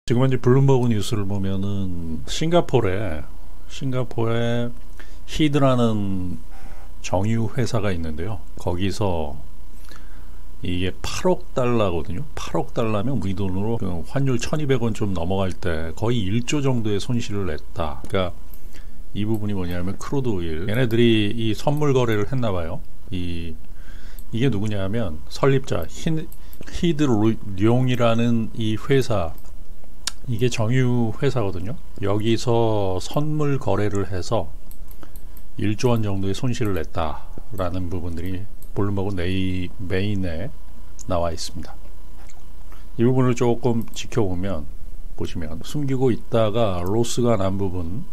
지금 현재 블룸버그 뉴스를 보면은 싱가포르에 히드라는 정유 회사가 있는데요. 거기서 이게 8억 달러거든요. 8억 달러면 우리 돈으로 환율 1200원 좀 넘어갈 때 거의 1조 정도의 손실을 냈다. 그러니까 이 부분이 뭐냐면 크루드 오일. 얘네들이 이 선물 거래를 했나 봐요. 이게 누구냐면 설립자 히드룡이라는 이 회사, 이게 정유 회사거든요. 여기서 선물 거래를 해서 1조 원 정도의 손실을 냈다라는 부분들이 블룸버그 메인에 나와 있습니다. 이 부분을 조금 지켜보면 보시면 숨기고 있다가 로스가 난 부분,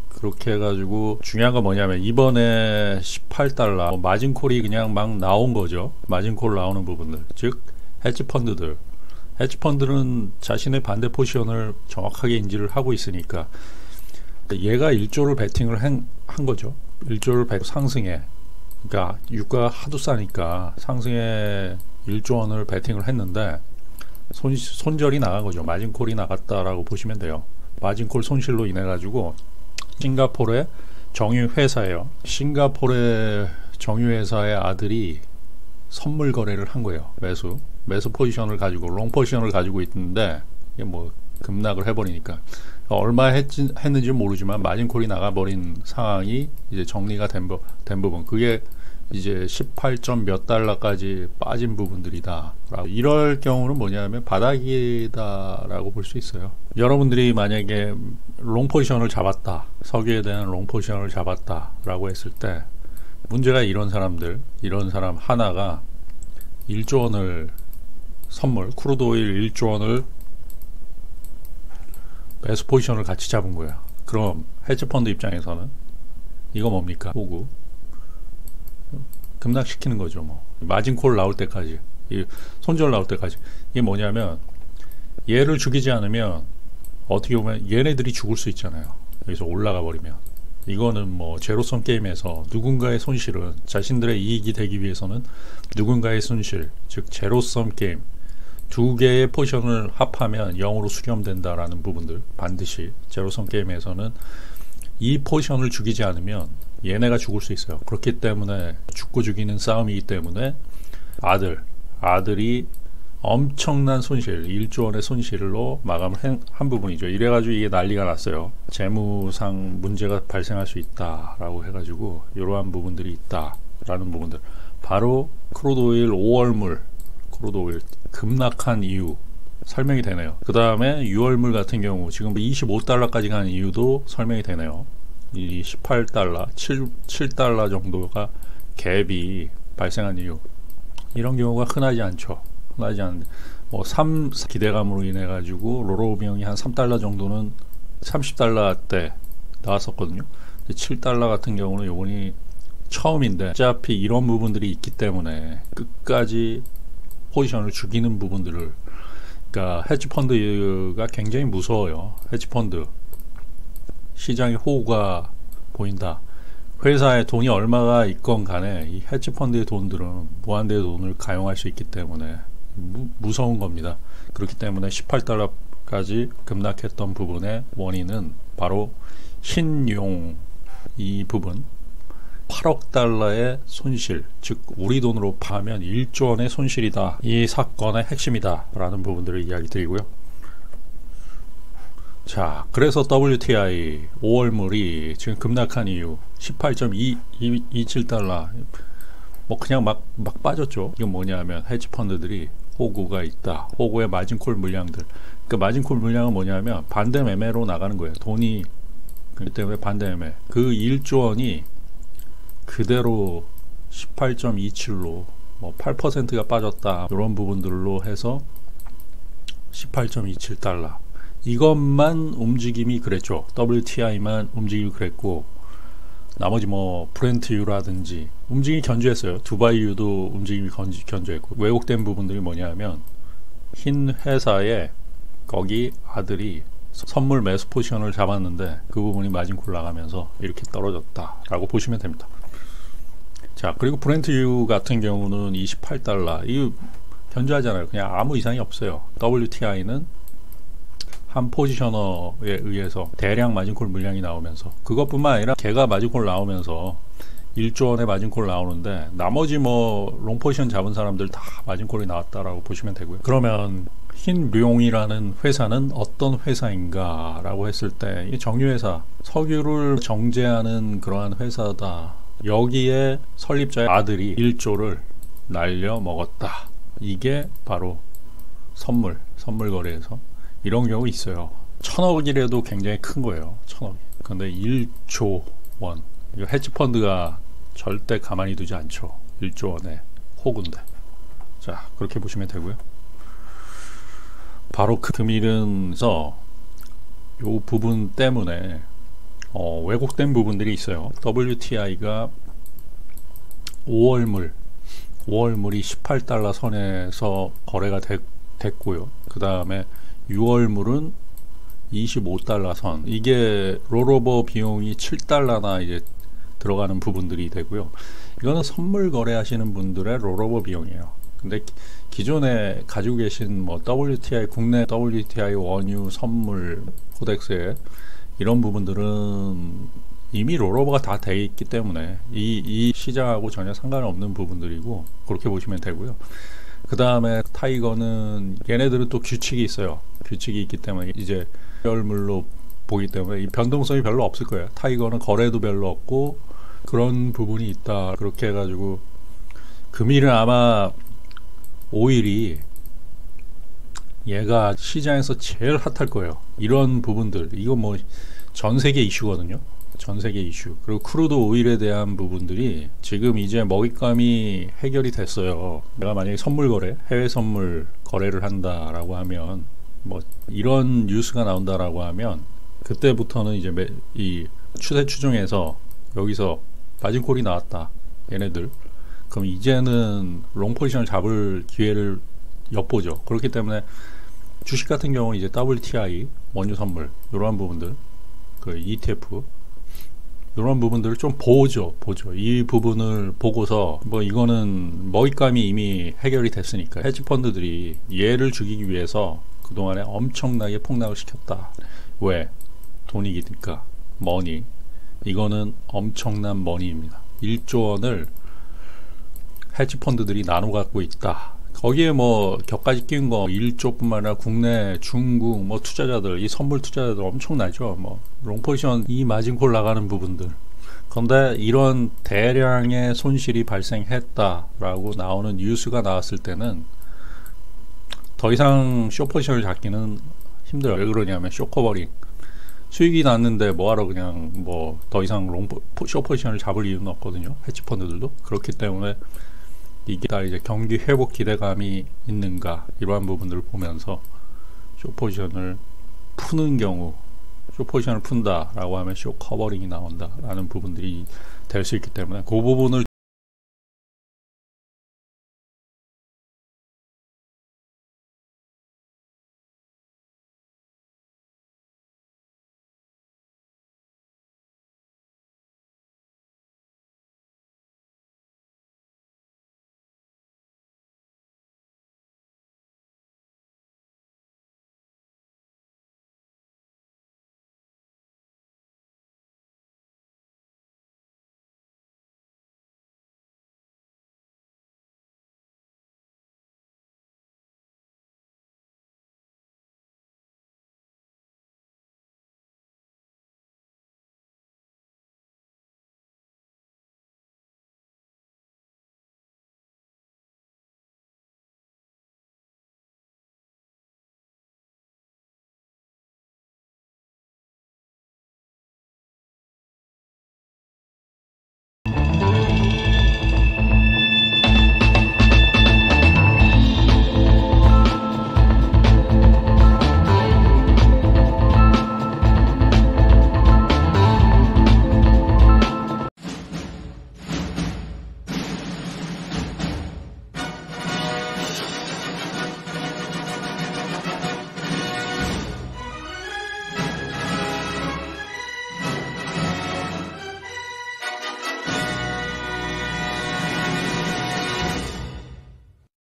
그렇게 해가지고 중요한 건 뭐냐면 이번에 18달러 마진콜이 그냥 막 나온 거죠. 마진콜 나오는 부분들, 즉 헤지펀드는 자신의 반대 포지션을 정확하게 인지를 하고 있으니까 얘가 1조를 베팅을 한 거죠. 1조를 상승해, 그러니까 유가가 하도 싸니까 상승에 1조 원을 베팅을 했는데 손절이 나간 거죠. 마진콜이 나갔다라고 보시면 돼요. 마진콜 손실로 인해 가지고 싱가포르의 정유 회사예요. 싱가포르의 정유 회사의 아들이 선물 거래를 한 거예요. 매수 포지션을 가지고 롱 포지션을 가지고 있는데 이게 뭐 급락을 해버리니까 얼마 했는지 모르지만 마진콜이 나가버린 상황이 이제 정리가 된 부분, 그게 이제 18점 몇 달러까지 빠진 부분들이다. 이럴 경우는 뭐냐면 바닥이다라고 볼 수 있어요. 여러분들이 만약에 롱 포지션을 잡았다, 석유에 대한 롱 포지션을 잡았다라고 했을 때 문제가 이런 사람 하나가 1조 원을 선물, 크루드 오일 1조 원을 매수 포지션을 같이 잡은 거예요. 그럼 헤지펀드 입장에서는 이거 뭡니까? 호구 급락시키는 거죠. 뭐 마진콜 나올 때까지, 이 손절 나올 때까지. 이게 뭐냐면 얘를 죽이지 않으면 어떻게 보면 얘네들이 죽을 수 있잖아요. 여기서 올라가 버리면 이거는 뭐 제로섬 게임에서 누군가의 손실은 자신들의 이익이 되기 위해서는 누군가의 손실, 즉 제로섬 게임, 두 개의 포지션을 합하면 0으로 수렴된다라는 부분들, 반드시 제로섬 게임에서는 이 포지션을 죽이지 않으면 얘네가 죽을 수 있어요. 그렇기 때문에 죽고 죽이는 싸움이기 때문에 아들이 엄청난 손실, 1조 원의 손실로 마감을 한 부분이죠. 이래가지고 이게 난리가 났어요. 재무상 문제가 발생할 수 있다라고 해가지고 이러한 부분들이 있다라는 부분들, 바로 크루드 오일 5월물, 크루드 오일 급락한 이유 설명이 되네요. 그 다음에 6월물 같은 경우 지금 25달러까지 간 이유도 설명이 되네요. 이 18달러, 7달러 정도가 갭이 발생한 이유, 이런 경우가 흔하지 않죠. 흔하지 않은데 뭐 3 기대감으로 인해 가지고 로로 비용이 한 3달러 정도는 30달러 때 나왔었거든요. 7달러 같은 경우는 요번이 처음인데 어차피 이런 부분들이 있기 때문에 끝까지 포지션을 죽이는 부분들을, 그러니까 헤지펀드가 굉장히 무서워요. 헤지펀드 시장의 호우가 보인다. 회사에 돈이 얼마가 있건 간에 이 헤지펀드의 돈들은 무한대의 돈을 가용할 수 있기 때문에 무서운 겁니다. 그렇기 때문에 18달러까지 급락했던 부분의 원인은 바로 흰용, 이 부분 8억 달러의 손실, 즉 우리 돈으로 파면 1조 원의 손실이다. 이 사건의 핵심이다 라는 부분들을 이야기 드리고요. 자, 그래서 WTI 5월물이 지금 급락한 이유 18.27달러, 뭐 그냥 막 빠졌죠. 이건 뭐냐면 헤지펀드들이 호구가 있다. 호구의 마진콜 물량들. 그 마진콜 물량은 뭐냐면 반대 매매로 나가는 거예요. 돈이, 그렇기 때문에 반대 매매. 그 1조 원이 그대로 18.27로 뭐 8%가 빠졌다. 이런 부분들로 해서 18.27달러. 이것만 움직임이 그랬죠. WTI만 움직임이 그랬고 나머지 뭐 브렌트유라든지 움직임이 견조했어요. 두바이유도 움직임이 견조했고, 왜곡된 부분들이 뭐냐면 흰 회사에 거기 아들이 선물 매수 포지션을 잡았는데 그 부분이 마진콜 나가면서 이렇게 떨어졌다라고 보시면 됩니다. 자, 그리고 브렌트유 같은 경우는 28달러, 이거 견조하잖아요. 그냥 아무 이상이 없어요. WTI는 한 포지셔너에 의해서 대량 마진콜 물량이 나오면서, 그것뿐만 아니라 걔가 마진콜 나오면서 1조 원의 마진콜 나오는데 나머지 뭐 롱포지션 잡은 사람들 다 마진콜이 나왔다라고 보시면 되고요. 그러면 흰룡이라는 회사는 어떤 회사인가 라고 했을 때, 이 정유회사, 석유를 정제하는 그러한 회사다. 여기에 설립자의 아들이 1조를 날려 먹었다. 이게 바로 선물 거래에서 이런 경우 있어요. 1000억이라도 굉장히 큰 거예요. 1000억이. 근데 1조 원. 이거 헤지펀드가 절대 가만히 두지 않죠. 1조 원의 호구인데. 자, 그렇게 보시면 되고요. 바로 그 금일은서 이 부분 때문에 왜곡된 부분들이 있어요. WTI가 5월물이 18달러 선에서 거래가 됐고요. 그 다음에 6월물은 25달러 선. 이게 롤오버 비용이 7달러나 이제 들어가는 부분들이 되고요. 이거는 선물 거래하시는 분들의 롤오버 비용이에요. 근데 기존에 가지고 계신 뭐 WTI, 국내 WTI 원유 선물 코덱스에 이런 부분들은 이미 롤오버가 다 돼 있기 때문에 이 시장하고 전혀 상관없는 부분들이고, 그렇게 보시면 되고요. 그 다음에 타이거는 얘네들은 또 규칙이 있어요. 규칙이 있기 때문에 이제 열물로 보기 때문에 이 변동성이 별로 없을 거예요. 타이거는 거래도 별로 없고 그런 부분이 있다. 그렇게 해가지고 금일은 아마 오일이 얘가 시장에서 제일 핫할 거예요. 이런 부분들, 이거 뭐 전 세계 이슈거든요. 전 세계 이슈. 그리고 크루드 오일에 대한 부분들이 지금 이제 먹잇감이 해결이 됐어요. 내가 만약에 선물 거래, 해외 선물 거래를 한다라고 하면, 뭐 이런 뉴스가 나온다라고 하면 그때부터는 이제 이 추세 추종해서 여기서 마진콜이 나왔다. 얘네들. 그럼 이제는 롱 포지션을 잡을 기회를 엿보죠. 그렇기 때문에 주식 같은 경우는 이제 WTI, 원유 선물, 이러한 부분들, 그 ETF, 이런 부분들을 좀 보죠. 이 부분을 보고서 뭐 이거는 먹잇감이 이미 해결이 됐으니까 헤지펀드들이 얘를 죽이기 위해서 그동안에 엄청나게 폭락을 시켰다. 왜? 돈이니까. 머니. 이거는 엄청난 머니입니다. 1조 원을 헤지펀드들이 나눠 갖고 있다. 거기에 뭐 격까지 끼운 거 1조뿐만 아니라 국내, 중국 뭐 투자자들, 이 선물 투자자들 엄청나죠. 뭐 롱포지션 이 마진콜 나가는 부분들. 그런데 이런 대량의 손실이 발생했다라고 나오는 뉴스가 나왔을 때는 더 이상 숏포지션을 잡기는 힘들어요. 왜 그러냐면 숏커버링. 수익이 났는데 뭐하러 그냥 뭐 더 이상 숏포지션을 잡을 이유는 없거든요. 헤지펀드들도. 그렇기 때문에 이게 다 이제 경기 회복 기대감이 있는가, 이러한 부분들을 보면서 숏포지션을 푸는 경우, 숏포지션을 푼다라고 하면 숏커버링이 나온다라는 부분들이 될 수 있기 때문에 그 부분을